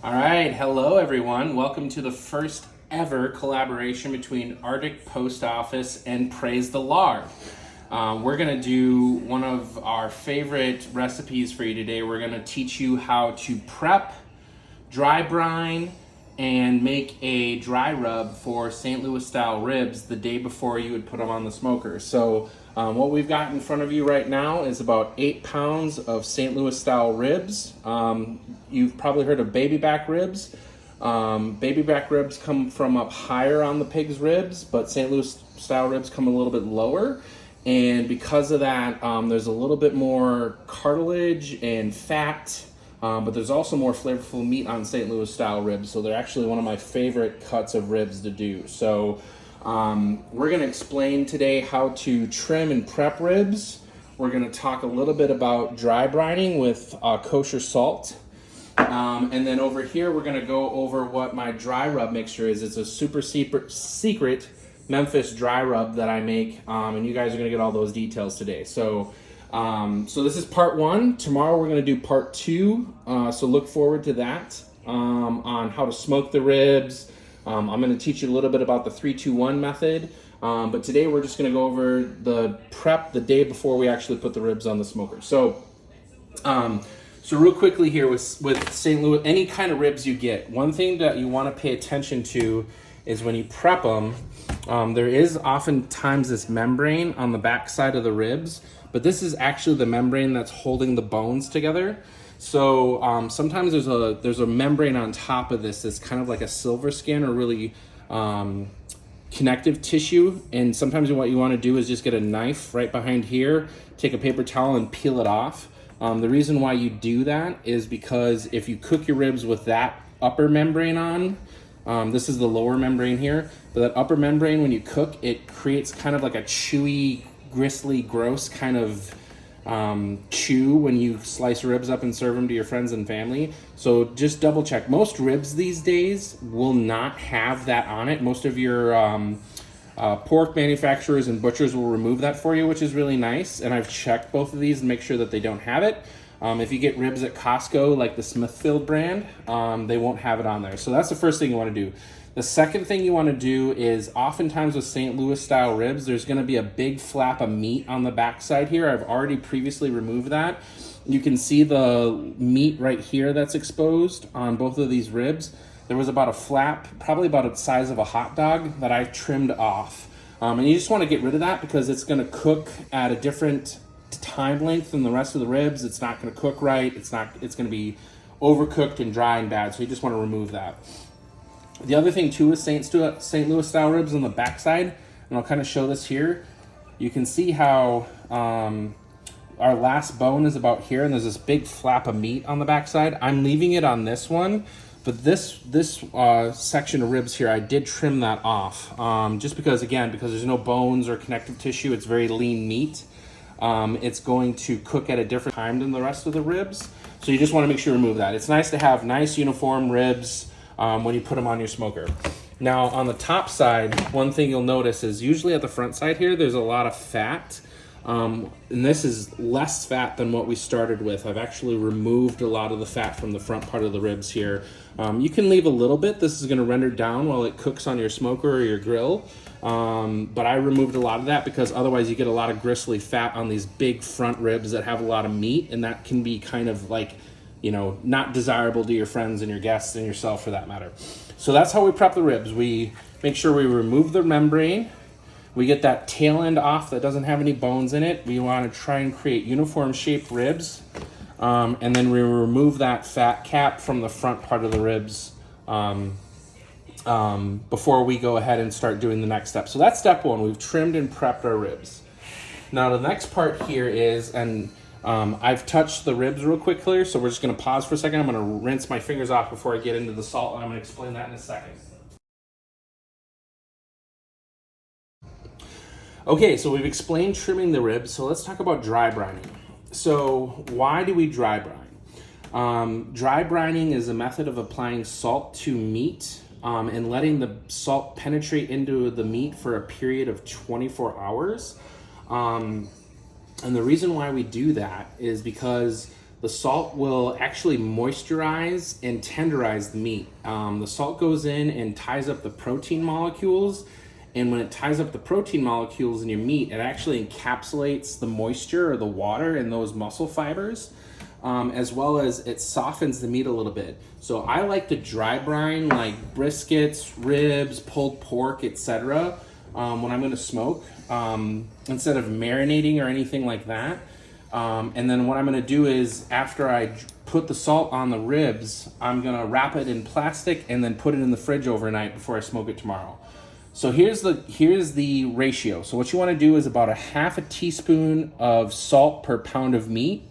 All right, hello everyone. Welcome to the first ever collaboration between Arctic Post Office and Praise the Lard. We're gonna do one of our favorite recipes for you today. We're gonna teach you how to prep, dry brine, and make a dry rub for St. Louis style ribs the day before you would put them on the smoker. So what we've got in front of you right now is about 8 pounds of St. Louis style ribs. You've probably heard of baby back ribs. Baby back ribs come from up higher on the pig's ribs, but St. Louis style ribs come a little bit lower. And because of that, there's a little bit more cartilage and fat, but there's also more flavorful meat on St. Louis style ribs. So they're actually one of my favorite cuts of ribs to do. So we're gonna explain today how to trim and prep ribs. We're gonna talk a little bit about dry brining with kosher salt. And then over here, we're gonna go over what my dry rub mixture is. It's a super secret Memphis dry rub that I make, and you guys are gonna get all those details today. So this is part one. Tomorrow we're gonna do part two, so look forward to that, on how to smoke the ribs. I'm gonna teach you a little bit about the 3-2-1 method, but today we're just gonna go over the prep the day before we actually put the ribs on the smoker. So real quickly here with St. Louis, any kind of ribs you get, one thing that you wanna pay attention to is when you prep them, there is oftentimes this membrane on the back side of the ribs, but this is actually the membrane that's holding the bones together. So sometimes there's a membrane on top of this that's kind of like a silver skin or really connective tissue. And sometimes what you want to do is just get a knife right behind here, take a paper towel and peel it off. The reason why you do that is because if you cook your ribs with that upper membrane on, this is the lower membrane here, but that upper membrane, when you cook, it creates kind of like a chewy, gristly, gross kind of chew when you slice ribs up and serve them to your friends and family. So just double check. Most ribs these days will not have that on it. Most of your pork manufacturers and butchers will remove that for you, which is really nice. And I've checked both of these and make sure that they don't have it. If you get ribs at Costco, like the Smithfield brand, they won't have it on there. So that's the first thing you want to do. The second thing you want to do is oftentimes with St. Louis style ribs, there's going to be a big flap of meat on the backside here. I've already previously removed that. You can see the meat right here that's exposed on both of these ribs. There was about a flap, probably about the size of a hot dog, that I trimmed off. And you just want to get rid of that because it's going to cook at a different time length than the rest of the ribs. It's not going to cook right. It's going to be overcooked and dry and bad. So you just want to remove that. The other thing too is St. Louis style ribs on the backside, and I'll kind of show this here. You can see how our last bone is about here, and there's this big flap of meat on the backside. I'm leaving it on this one, but this section of ribs here, I did trim that off, just because there's no bones or connective tissue. It's very lean meat. It's going to cook at a different time than the rest of the ribs, so you just want to make sure you remove that. It's nice to have nice uniform ribs when you put them on your smoker. Now on the top side, one thing you'll notice is usually at the front side here, there's a lot of fat. And this is less fat than what we started with. I've actually removed a lot of the fat from the front part of the ribs here. You can leave a little bit. This is going to render down while it cooks on your smoker or your grill. But I removed a lot of that because otherwise you get a lot of gristly fat on these big front ribs that have a lot of meat, and that can be kind of like, not desirable to your friends and your guests and yourself for that matter. So that's how we prep the ribs. We make sure we remove the membrane. We get that tail end off that doesn't have any bones in it. We want to try and create uniform shaped ribs. And then we remove that fat cap from the front part of the ribs before we go ahead and start doing the next step. So that's step one. We've trimmed and prepped our ribs. Now the next part here is, I've touched the ribs real quick here, so we're just going to pause for a second. I'm going to rinse my fingers off before I get into the salt, and I'm going to explain that in a second. Okay, so we've explained trimming the ribs, so let's talk about dry brining. So why do we dry brine? Dry brining is a method of applying salt to meat and letting the salt penetrate into the meat for a period of 24 hours. And the reason why we do that is because the salt will actually moisturize and tenderize the meat. The salt goes in and ties up the protein molecules, and when it ties up the protein molecules in your meat, it actually encapsulates the moisture or the water in those muscle fibers, as well as it softens the meat a little bit. So I like to dry brine like briskets, ribs, pulled pork, etc. When I'm gonna smoke, instead of marinating or anything like that. And then what I'm gonna do is, after I put the salt on the ribs, I'm gonna wrap it in plastic and then put it in the fridge overnight before I smoke it tomorrow. So here's the ratio. So what you wanna do is about a half a teaspoon of salt per pound of meat.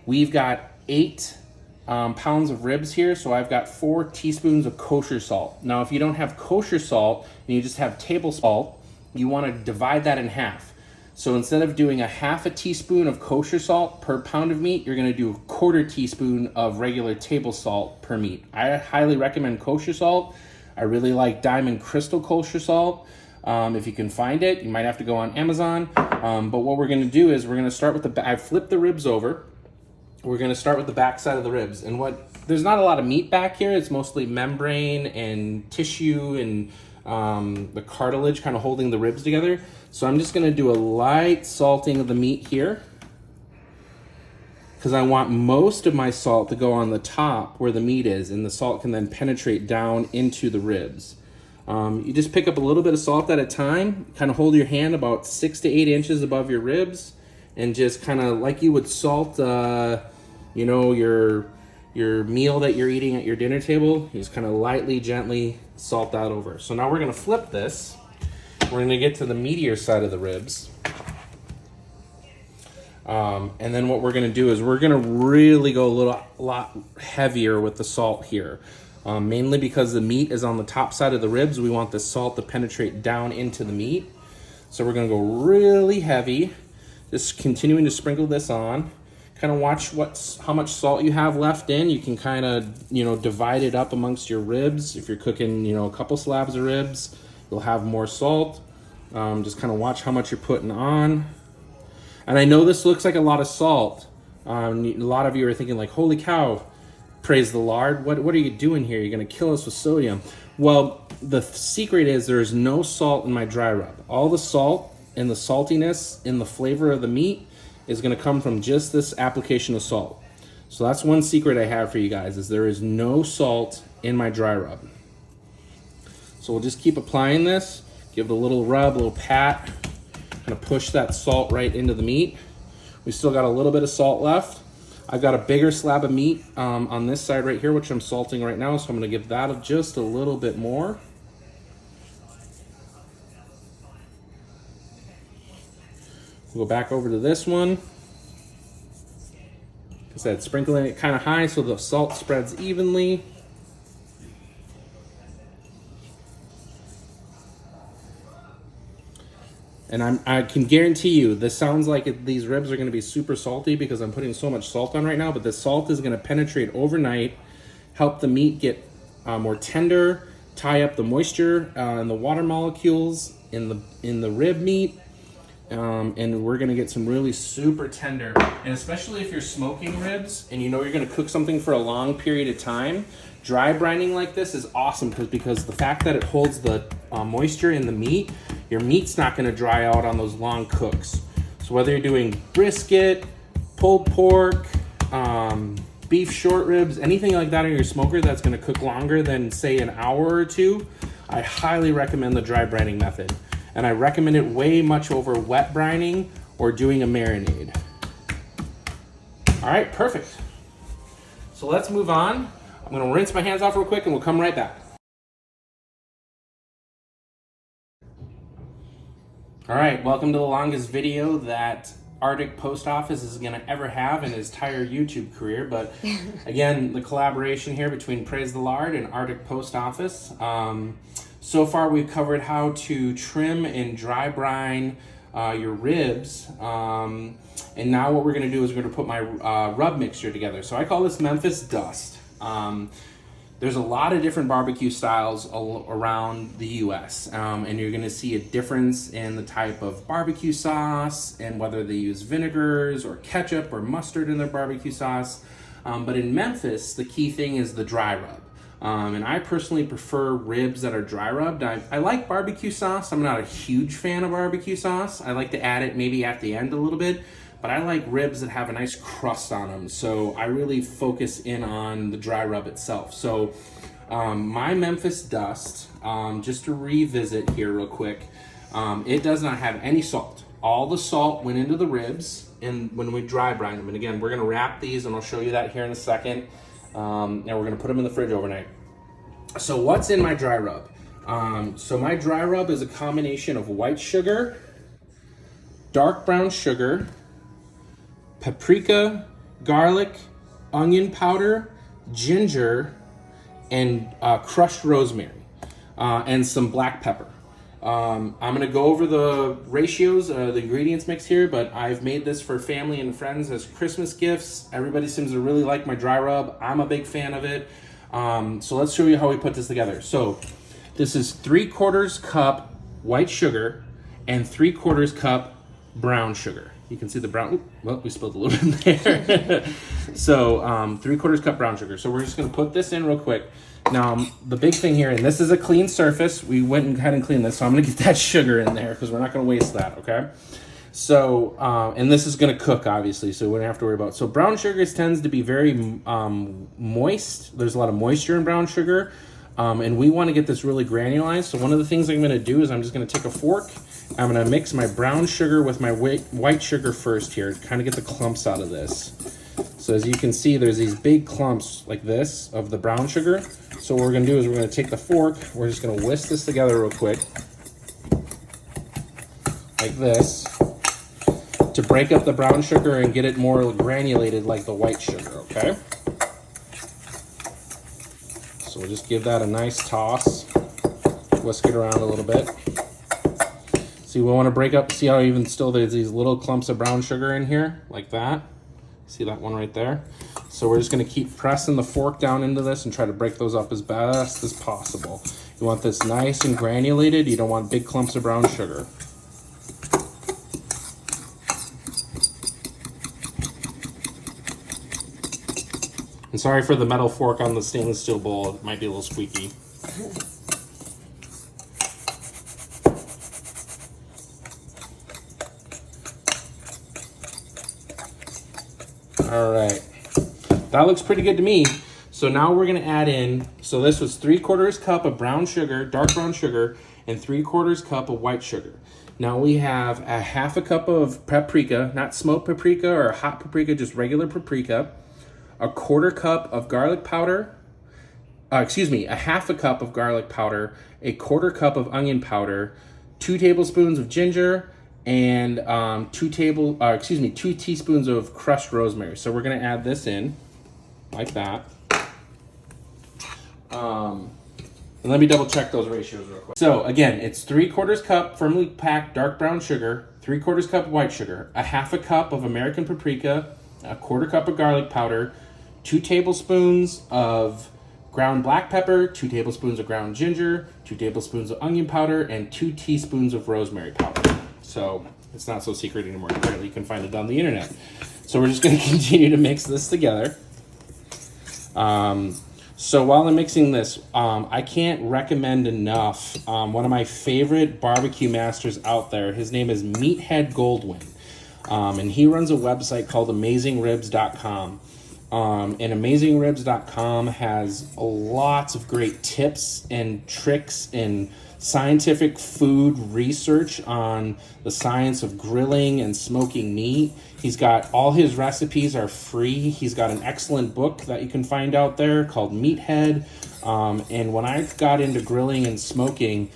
We've got 8 pounds of ribs here, so I've got 4 teaspoons of kosher salt. Now, if you don't have kosher salt and you just have table salt, you wanna divide that in half. So instead of doing a half a teaspoon of kosher salt per pound of meat, you're gonna do a quarter teaspoon of regular table salt per meat. I highly recommend kosher salt. I really like Diamond Crystal kosher salt. If you can find it, you might have to go on Amazon. But what we're gonna do is we're gonna start with I flipped the ribs over. We're gonna start with the back side of the ribs. And there's not a lot of meat back here. It's mostly membrane and tissue and the cartilage kind of holding the ribs together. So I'm just gonna do a light salting of the meat here, because I want most of my salt to go on the top where the meat is, and the salt can then penetrate down into the ribs. You just pick up a little bit of salt at a time, kind of hold your hand about 6 to 8 inches above your ribs, and just kind of like you would salt, your meal that you're eating at your dinner table. You just kind of lightly, gently salt that over. So now we're gonna flip this. We're gonna get to the meatier side of the ribs. And then what we're gonna do is we're gonna really go a lot heavier with the salt here. Mainly because the meat is on the top side of the ribs. We want the salt to penetrate down into the meat. So we're gonna go really heavy, just continuing to sprinkle this on. Kind of watch how much salt you have left in. You can kind of, divide it up amongst your ribs. If you're cooking, a couple slabs of ribs, you'll have more salt. Just kind of watch how much you're putting on. And I know this looks like a lot of salt. A lot of you are thinking like, holy cow, praise the Lord. What are you doing here? You're gonna kill us with sodium. Well, the secret is there's no salt in my dry rub. All the salt and the saltiness in the flavor of the meat is gonna come from just this application of salt. So that's one secret I have for you guys, is there is no salt in my dry rub. So we'll just keep applying this, give it a little rub, a little pat, kind of push that salt right into the meat. We still got a little bit of salt left. I've got a bigger slab of meat on this side right here, which I'm salting right now, so I'm gonna give that just a little bit more. We'll go back over to this one. Like I said, sprinkling it kind of high so the salt spreads evenly. And I can guarantee you, this sounds like these ribs are going to be super salty because I'm putting so much salt on right now, but the salt is going to penetrate overnight, help the meat get more tender, tie up the moisture and the water molecules in the rib meat. And we're gonna get some really super tender, and especially if you're smoking ribs and you're gonna cook something for a long period of time, dry brining like this is awesome because the fact that it holds the moisture in the meat, your meat's not gonna dry out on those long cooks. So whether you're doing brisket, pulled pork, beef short ribs, anything like that in your smoker that's gonna cook longer than say an hour or two, I highly recommend the dry brining method. And I recommend it way much over wet brining or doing a marinade. All right, perfect. So let's move on. I'm gonna rinse my hands off real quick and we'll come right back. All right, welcome to the longest video that Arctic Post Office is gonna ever have in his entire YouTube career. But again, the collaboration here between Praise the Lord and Arctic Post Office. So far we've covered how to trim and dry brine your ribs. And now what we're gonna do is we're gonna put my rub mixture together. So I call this Memphis Dust. There's a lot of different barbecue styles around the US. And you're gonna see a difference in the type of barbecue sauce and whether they use vinegars or ketchup or mustard in their barbecue sauce. But in Memphis, the key thing is the dry rub. And I personally prefer ribs that are dry rubbed. I like barbecue sauce. I'm not a huge fan of barbecue sauce. I like to add it maybe at the end a little bit, but I like ribs that have a nice crust on them. So I really focus in on the dry rub itself. So my Memphis dust, just to revisit here real quick, it does not have any salt. All the salt went into the ribs and when we dry brine them. And again, we're gonna wrap these and I'll show you that here in a second. Now we're gonna put them in the fridge overnight. So what's in my dry rub? So my dry rub is a combination of white sugar, dark brown sugar, paprika, garlic, onion powder, ginger, and crushed rosemary, and some black pepper. I'm gonna go over the ratios, the ingredients mix here, but I've made this for family and friends as Christmas gifts. Everybody seems to really like my dry rub. I'm a big fan of it. So let's show you how we put this together. So this is 3/4 cup white sugar and 3/4 cup brown sugar. You can see the brown, well, we spilled a little bit there. So 3/4 cup brown sugar. So we're just gonna put this in real quick. Now, the big thing here, and this is a clean surface. We went ahead and cleaned this, so I'm gonna get that sugar in there because we're not gonna waste that, okay? So, and this is gonna cook, obviously, so we don't have to worry about it. So brown sugar tends to be very moist. There's a lot of moisture in brown sugar, and we wanna get this really granulized. So one of the things I'm gonna do is I'm just gonna take a fork, I'm gonna mix my brown sugar with my white sugar first here to kind of get the clumps out of this. So as you can see, there's these big clumps like this of the brown sugar. So what we're gonna do is we're gonna take the fork, we're just gonna whisk this together real quick, like this, to break up the brown sugar and get it more granulated like the white sugar, okay? So we'll just give that a nice toss, whisk it around a little bit. See, we wanna break up, see how even still there's these little clumps of brown sugar in here, like that? See that one right there? So we're just gonna keep pressing the fork down into this and try to break those up as best as possible. You want this nice and granulated. You don't want big clumps of brown sugar. And sorry for the metal fork on the stainless steel bowl. It might be a little squeaky. All right, that looks pretty good to me. So now we're gonna add in, so this was 3/4 cup of brown sugar, dark brown sugar, and 3/4 cup of white sugar. Now we have a 1/2 cup of paprika, not smoked paprika or hot paprika, just regular paprika, a 1/4 cup of garlic powder, a 1/2 cup of garlic powder, a 1/4 cup of onion powder, 2 tablespoons of ginger, and 2 teaspoons of crushed rosemary. So we're gonna add this in like that. And let me double check those ratios real quick. So again, it's 3/4 cup firmly packed dark brown sugar, 3/4 cup white sugar, a 1/2 cup of American paprika, a 1/4 cup of garlic powder, 2 tablespoons of ground black pepper, 2 tablespoons of ground ginger, 2 tablespoons of onion powder, and 2 teaspoons of rosemary powder. So it's not so secret anymore. Apparently you can find it on the internet. So we're just gonna continue to mix this together. So while I'm mixing this, I can't recommend enough one of my favorite barbecue masters out there. His name is Meathead Goldwyn. And he runs a website called AmazingRibs.com. And AmazingRibs.com has lots of great tips and tricks and scientific food research on the science of grilling and smoking meat. He's got all his recipes are free. He's got an excellent book that you can find out there called Meathead. And when I got into grilling and smoking,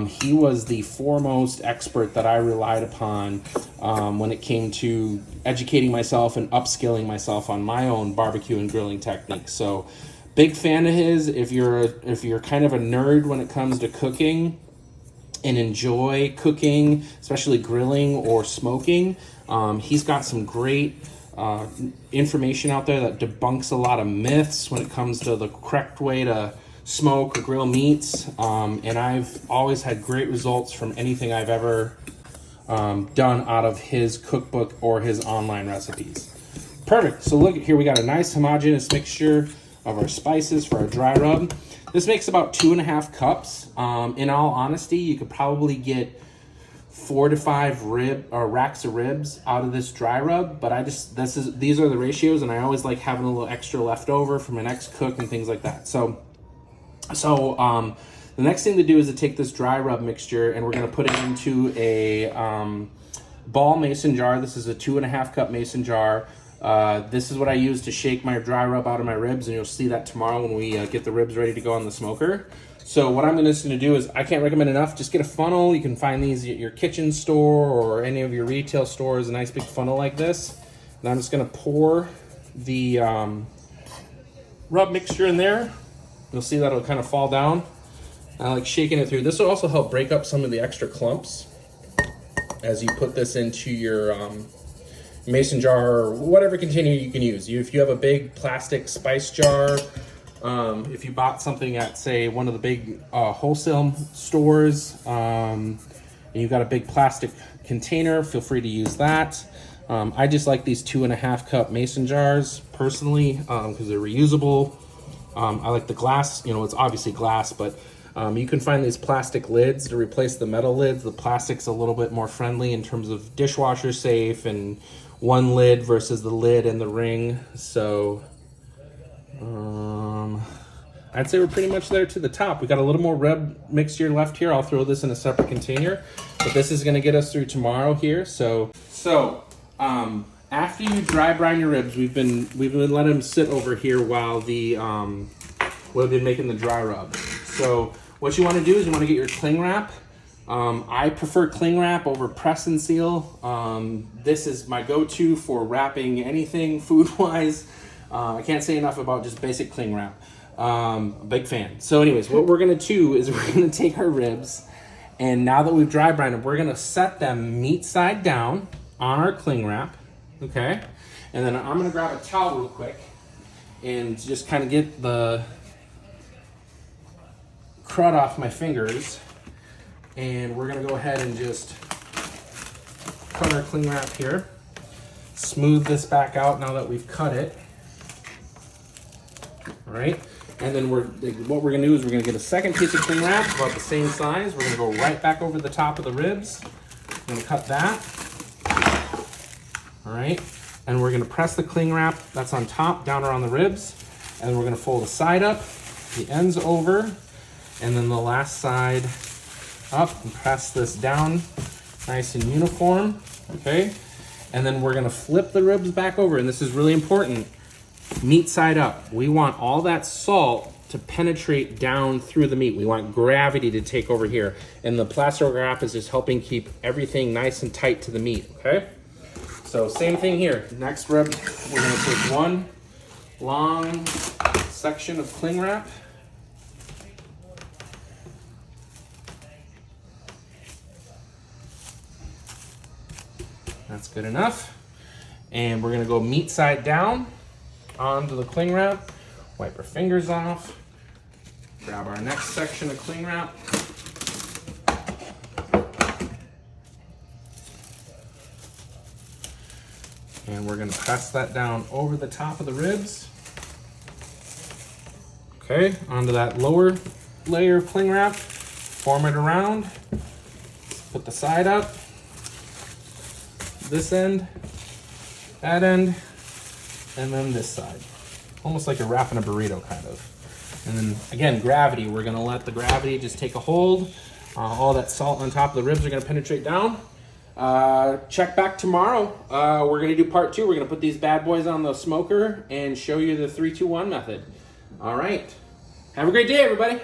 he was the foremost expert that I relied upon when it came to educating myself and upskilling myself on my own barbecue and grilling techniques. So big fan of his. If you're kind of a nerd when it comes to cooking and enjoy cooking, especially grilling or smoking, he's got some great information out there that debunks a lot of myths when it comes to the correct way to smoke or grill meats. And I've always had great results from anything I've ever done out of his cookbook or his online recipes. Perfect. So look here, we got a nice homogeneous mixture of our spices for our dry rub. This makes about 2.5 cups. In all honesty, you could probably get 4 to 5 racks of ribs out of this dry rub, but these are the ratios, and I always like having a little extra left over for my next cook and things like that. So the next thing to do is to take this dry rub mixture, and we're going to put it into a ball mason jar. This is a 2.5 cup mason jar. This is what I use to shake my dry rub out of my ribs, and you'll see that tomorrow when we get the ribs ready to go on the smoker. So what I'm just going to do is, I can't recommend enough, just get a funnel. You can find these at your kitchen store or any of your retail stores, a nice big funnel like this. And I'm just going to pour the rub mixture in there. You'll see that it'll kind of fall down. I like shaking it through. This will also help break up some of the extra clumps as you put this into your mason jar or whatever container you can use. If you have a big plastic spice jar, if you bought something at, say, one of the big wholesale stores, and you've got a big plastic container, feel free to use that. I just like these 2.5 cup mason jars personally, because they're reusable. I like the glass, it's obviously glass, but you can find these plastic lids to replace the metal lids. The plastic's a little bit more friendly in terms of dishwasher safe, and one lid versus the lid and the ring. So I'd say we're pretty much there to the top. We got a little more rub mixture left here. I'll throw this in a separate container, but this is going to get us through tomorrow here. So after you dry brine your ribs, we've been letting them sit over here while we've been making the dry rub. So what you want to do is you want to get your cling wrap. I prefer cling wrap over press and seal. This is my go-to for wrapping anything food-wise. I can't say enough about just basic cling wrap. Big fan. So anyways, what we're going to do is we're going to take our ribs, and now that we've dry brined them, we're going to set them meat side down on our cling wrap, okay? And then I'm going to grab a towel real quick and just kind of get the crud off my fingers, and we're going to go ahead and just cut our cling wrap here. Smooth this back out now that we've cut it. All right, and then what we're gonna do is we're gonna get a second piece of cling wrap about the same size. We're gonna go right back over the top of the ribs. We're gonna cut that. All right, and we're gonna press the cling wrap that's on top down around the ribs, and we're gonna fold the side up, the ends over, and then the last side up, and press this down nice and uniform. Okay, and then we're gonna flip the ribs back over, and this is really important. Meat side up. We want all that salt to penetrate down through the meat. We want gravity to take over here. And the plastic wrap is just helping keep everything nice and tight to the meat, okay? So same thing here. Next rib, we're gonna take one long section of cling wrap. That's good enough. And we're gonna go meat side down onto the cling wrap, wipe our fingers off, grab our next section of cling wrap, and we're going to press that down over the top of the ribs. Okay, onto that lower layer of cling wrap, form it around, put the side up, this end, that end, and then this side. Almost like you're wrapping a burrito, kind of. And then, again, gravity. We're going to let the gravity just take a hold. All that salt on top of the ribs are going to penetrate down. Check back tomorrow. We're going to do part 2. We're going to put these bad boys on the smoker and show you the 3-2-1 method. All right. Have a great day, everybody.